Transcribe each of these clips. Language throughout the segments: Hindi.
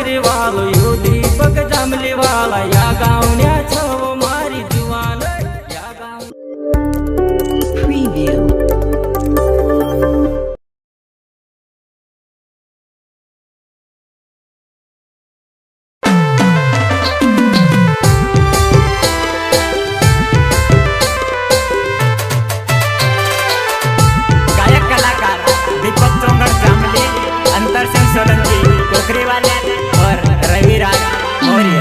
सासरी वालो यो दीपक जांभली वाला या गावण्या छव मारी जुवान या गाव Preview. गायक कलाकार दीपक चोंगड़ जांभली, अंतर सिंह सोलंकी कोकरी वाले और रविराज मौर्य।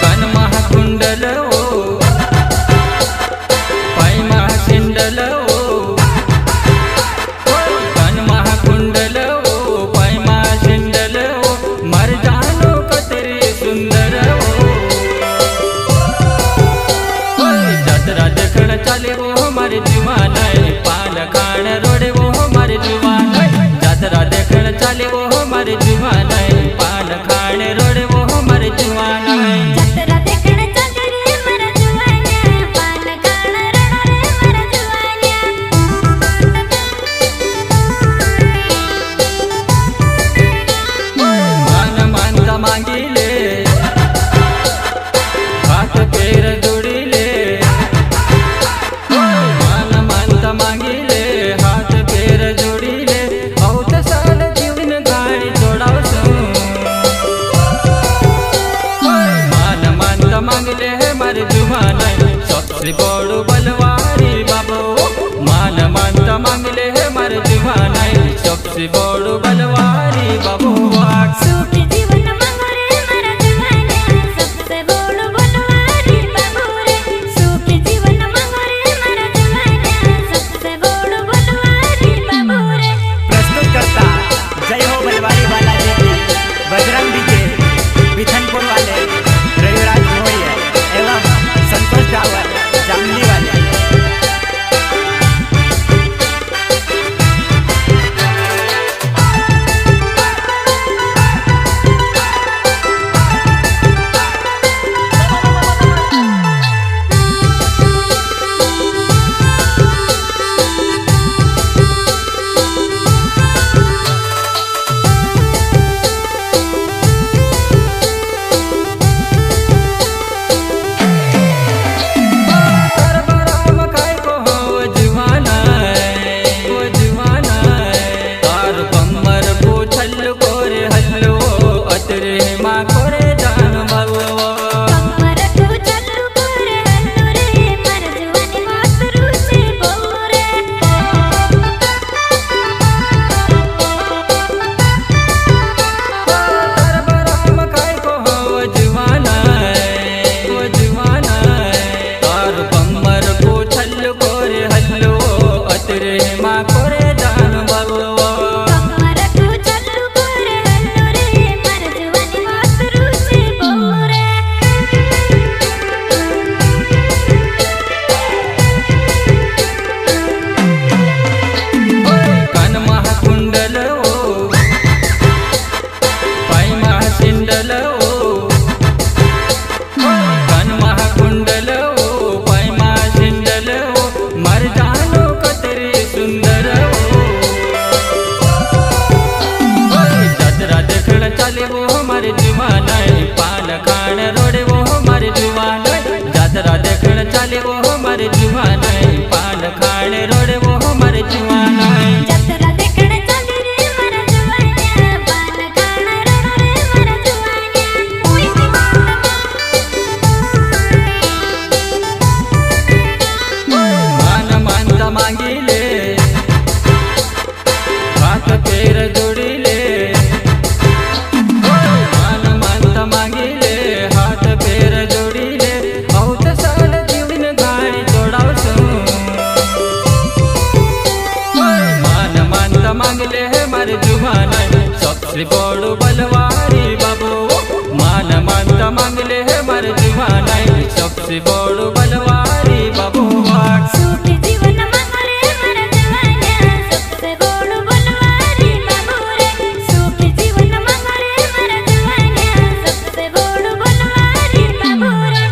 कन महाकुंडल ओ पाय महाशिंडल ओ कन महाकुंडल ओ पाय महाशिंडल ओ मर जानो कतरी सुंदर ओ जतरा देखण चाले वो हमारे जुवान पान खाण रोडे वो हमारे जुवान जतरा देखण चाले वो हमारे जुवान पान खाण रोडे वो हमारे जुवान जतरा देखण चाले रे मरा जुवान्या पान खाण रोड रे मरा जुवान्या मान मानता मांगिले हाथ पैर जोड़िले मान मानता मांगिले हाथ पैर जोड़िले औत साल जीवन गाड़ी जोड़ावसु मान मानता मांगले है मारे जुवान सबसे बड़ो बलवारी बाबो मान मानता मांगले है मारे जुवान सबसे बड़ो बलवारी बाबो सुखी जीवन मांगो रे मरा जुवान्या सबसे बड़ो बलवारी बाबू रे सुखी जीवन मांगो रे मरा जुवान्या सबसे बड़ो बलवारी बाबू रे। प्रस्तुत करता जय हो बलवारी वाला जी बजरंग डीजे बिथनपुर वाले रविराज मौर्य एवं संतोष डावर जांभली वाले। तरबराम काय को हो जुवाना वो जुवाना तार कमर पूछल कोरे हल्लो अतरे माँ कोरे जान भगवा कमर को चल्लू कोरे हल्लू रे मर जुवानी मातरू से बहु रे तरबराम काय को हो जुवाना वो जुवाना तार कमर पूछल कोरे हल्लो अतरे माँ कोरे जान भगवा कमर को चल्लू कोरे हल्लू रे मर जुवानी मातरू से बहु रे। कन महाकुंडल ओ पाय महाशिंडल ओ कन महाकुंडल ओ पाय महाशिंडल ओ मर जानो कतरी सुंदर ओ जतरा देखण चाले वो हमारे जुवान पान खाण रोडे वो हमारे जुवान जतरा देखण चाले वो हमारे जुवान पान खाण रोडे वो हमारे जुवान जतरा देखण चाले रे मरा जुवान्या पान खाण रोड रे मरा जुवान्या मान मानता मांगिले हाथ पैर जोड़िले मान मानता मांगिले हाथ पैर जोड़िले औत साल जीवन गाड़ी जोड़ावसु मान मानता मांगले है मारे जुवान सबसे बड़ो बलवारी बाबू मान मानता मांगले है मारे जुवान सबसे बड़ो बलवारी बाबू सुखी जीवन मांगो रे मरा जुवान्या सबसे बड़ो बलवारी बाबू रे सुखी जीवन मांगो रे मरा जुवान्या सबसे बड़ो बलवारी बाबू रे।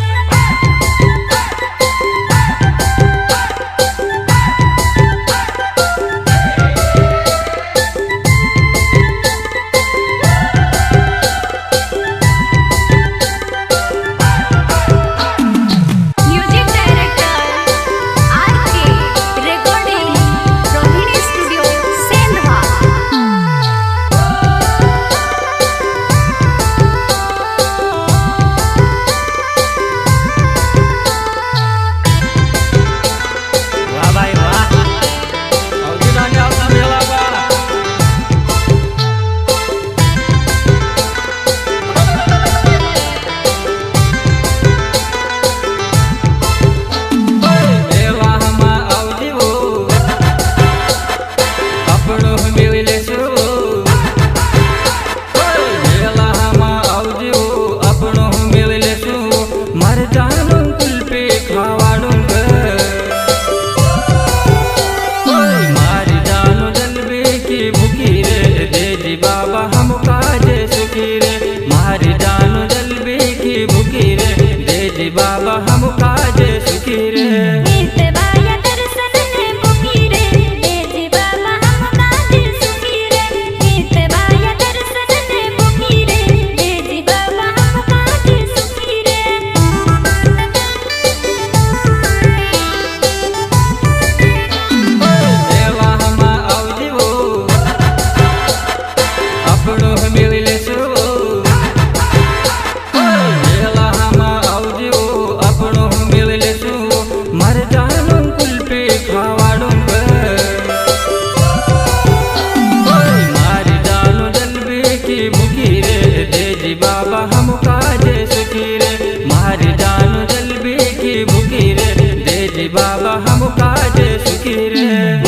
बाबा हम काज सुखी रे।